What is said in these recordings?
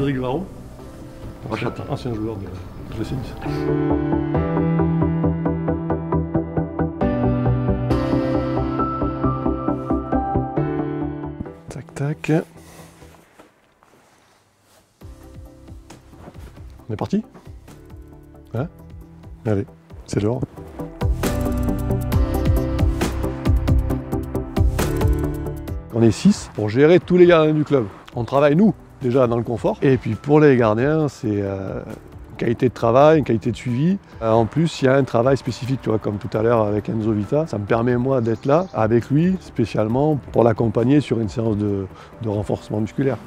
Cédric Varro, ancien joueur de l'EC Nice. Tac, tac. On est parti? Hein? Allez, c'est l'heure. On est 6 pour gérer tous les gardiens du club. On travaille, nous, déjà dans le confort. Et puis pour les gardiens, c'est une qualité de travail, une qualité de suivi. En plus, il y a un travail spécifique, tu vois, comme tout à l'heure avec Enzo Vita. Ça me permet, moi, d'être là avec lui, spécialement pour l'accompagner sur une séance de renforcement musculaire.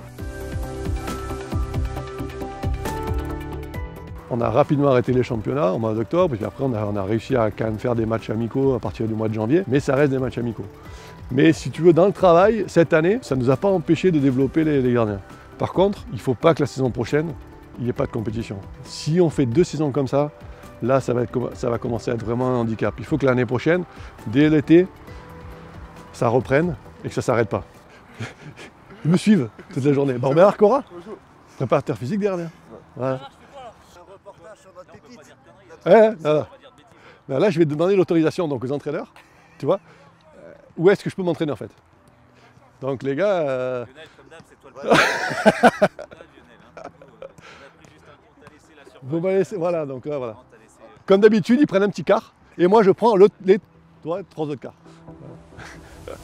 On a rapidement arrêté les championnats au mois d'octobre, et puis après on a réussi à quand même faire des matchs amicaux à partir du mois de janvier, mais ça reste des matchs amicaux. Mais si tu veux, dans le travail, cette année, ça ne nous a pas empêché de développer les gardiens. Par contre, il ne faut pas que la saison prochaine, il n'y ait pas de compétition. Si on fait 2 saisons comme ça, là ça va commencer à être vraiment un handicap. Il faut que l'année prochaine, dès l'été, ça reprenne et que ça ne s'arrête pas. Ils me suivent toute la journée. Bon, Bernard Cora, préparateur physique derrière. Voilà. Là, je vais demander l'autorisation donc aux entraîneurs, tu vois, où est-ce que je peux m'entraîner en fait. Donc les gars... Lionel, comme d'hab, c'est toi le patron. Vous m'avez laissé, voilà, donc là, voilà. Comme d'habitude, ils prennent un petit quart, et moi je prends les 3 autres quarts. Voilà.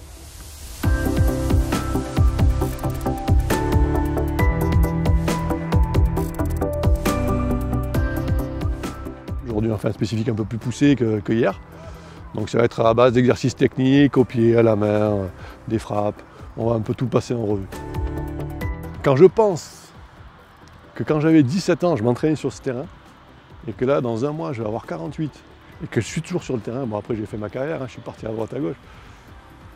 Aujourd'hui, on fait un spécifique un peu plus poussé que hier. Donc ça va être à base d'exercices techniques, au pied, à la main, des frappes. On va un peu tout passer en revue. Quand je pense que quand j'avais 17 ans, je m'entraînais sur ce terrain, et que là, dans un mois, je vais avoir 48, et que je suis toujours sur le terrain, bon après j'ai fait ma carrière, je suis parti à droite à gauche.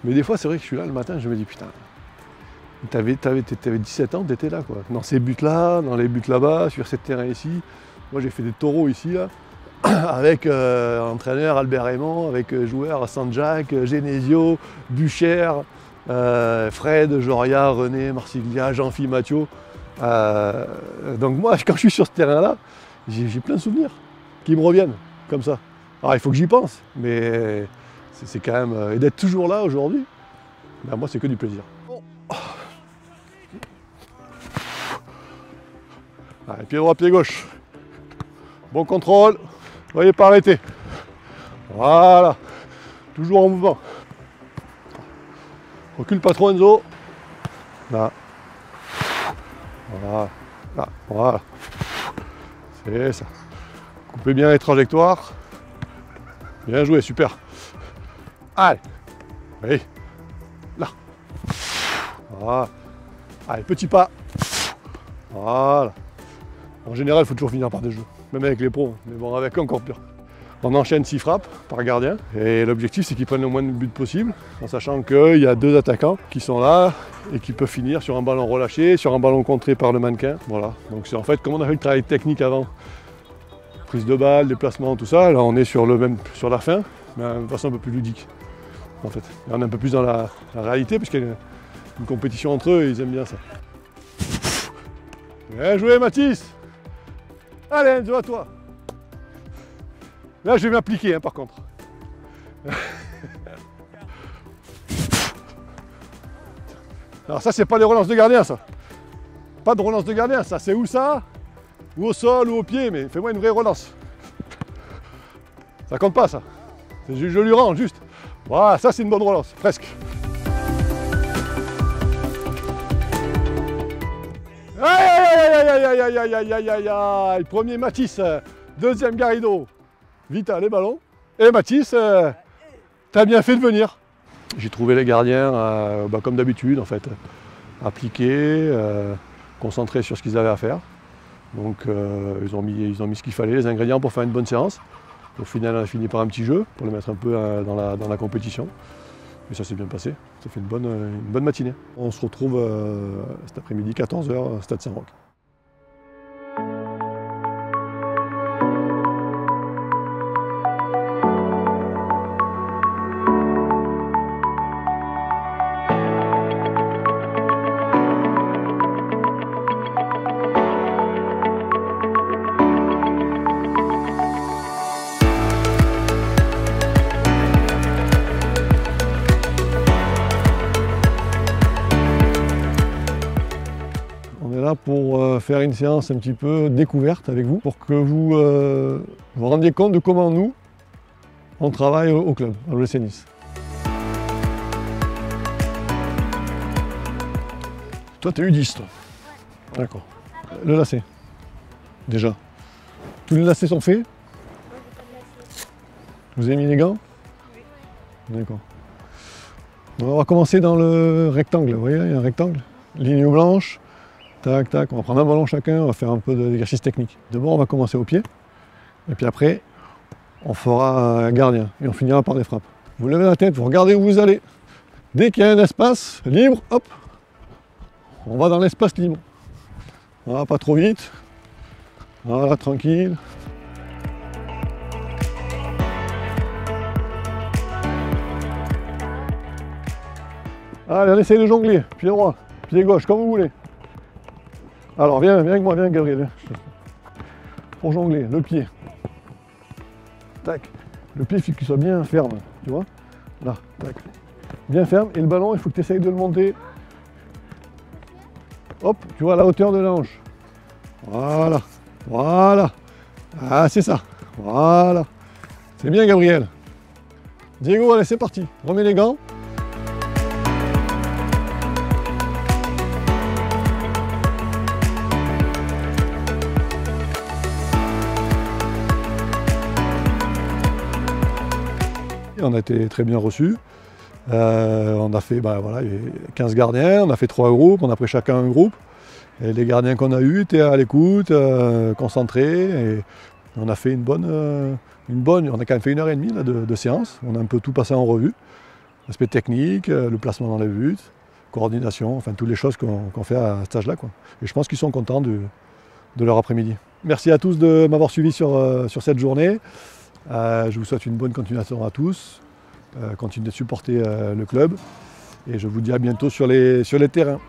Mais des fois, c'est vrai que je suis là le matin, je me dis putain, t'avais 17 ans, t'étais là quoi. Dans ces buts-là, dans les buts là-bas, sur ce terrain ici. Moi j'ai fait des taureaux ici là. Avec entraîneur Albert Raymond, avec joueurs Saint-Jacques, Genesio, Bucher, Fred, Joria, René, Marsiglia, Jean-Philippe Mathieu. Donc moi, quand je suis sur ce terrain-là, j'ai plein de souvenirs qui me reviennent, comme ça. Alors il faut que j'y pense, mais c'est quand même... Et d'être toujours là aujourd'hui, ben, moi c'est que du plaisir. Allez, pied droit, pied gauche. Bon contrôle. Voyez pas arrêter. Voilà. Toujours en mouvement. Recule pas trop Enzo. Là. Voilà. Là. Voilà. C'est ça. Coupez bien les trajectoires. Bien joué, super. Allez. Oui. Là. Voilà. Allez, petit pas. Voilà. En général, il faut toujours finir par des jeux. Même avec les pros, mais bon, avec encore pire. On enchaîne 6 frappes par gardien, et l'objectif c'est qu'ils prennent le moins de buts possible, en sachant qu'il y a 2 attaquants qui sont là, et qui peuvent finir sur un ballon relâché, sur un ballon contré par le mannequin. Voilà, donc c'est en fait comme on a fait le travail technique avant, prise de balle, déplacement, tout ça, là on est sur sur la fin, mais de façon un peu plus ludique, en fait. Et on est un peu plus dans la réalité, parce qu'il y a une compétition entre eux, et ils aiment bien ça. Bien joué Mathis! Allez, Enzo, à toi. Là, je vais m'appliquer, hein, par contre. Alors ça, c'est pas les relances de gardien, ça. Pas de relance de gardien, ça. C'est où ça? Ou au sol, ou au pied, mais fais-moi une vraie relance. Ça compte pas, ça. Je lui rends, juste. Voilà, ça, c'est une bonne relance, presque. Aïe, premier Mathis, deuxième Garrido, Vita les ballons, et Mathis, t'as bien fait de venir. J'ai trouvé les gardiens, comme d'habitude en fait, appliqués, concentrés sur ce qu'ils avaient à faire. Donc ils ont mis ce qu'il fallait, les ingrédients pour faire une bonne séance. Au final, on a fini par un petit jeu, pour le mettre un peu dans la compétition. Mais ça s'est bien passé, ça fait une bonne matinée. On se retrouve cet après-midi, 14 h, Stade Saint-Roch. pour faire une séance un petit peu découverte avec vous, pour que vous vous rendiez compte de comment nous, on travaille au club, à l'OGC Nice. Toi, tu as eu 10, toi. D'accord. Le lacet, déjà. Tous les lacets sont faits? Vous avez mis les gants? Oui. D'accord. On va commencer dans le rectangle. Vous voyez, il y a un rectangle. Ligne blanche. Tac, tac. On va prendre un ballon chacun. On va faire un peu d'exercice technique. D'abord, on va commencer au pied. Et puis après, on fera un gardien. Et on finira par des frappes. Vous levez la tête, vous regardez où vous allez. Dès qu'il y a un espace libre, hop, on va dans l'espace libre. Voilà, pas trop vite. Voilà, tranquille. Allez, on essaye de jongler. Pied droit, pied gauche, comme vous voulez. Alors, viens avec moi, viens Gabriel. Pour jongler, le pied. Tac. Le pied, il faut qu'il soit bien ferme, tu vois. Là, tac. Bien ferme. Et le ballon, il faut que tu essayes de le monter. Hop, tu vois, à la hauteur de la hanche. Voilà. Voilà. Ah, c'est ça. Voilà. C'est bien, Gabriel. Diego, allez, c'est parti. Remets les gants. On a été très bien reçus. On a fait, voilà, il y avait 15 gardiens, on a fait 3 groupes, on a pris chacun un groupe. Et les gardiens qu'on a eus étaient à l'écoute, concentrés. Et on a fait une bonne, on a quand même fait 1h30 là, de séance. On a un peu tout passé en revue. L'aspect technique, le placement dans les buts, coordination, enfin toutes les choses qu'on fait à cet âge-là, quoi. Et je pense qu'ils sont contents de leur après-midi. Merci à tous de m'avoir suivi sur cette journée. Je vous souhaite une bonne continuation à tous. Continuez de supporter le club. Et je vous dis à bientôt sur les terrains.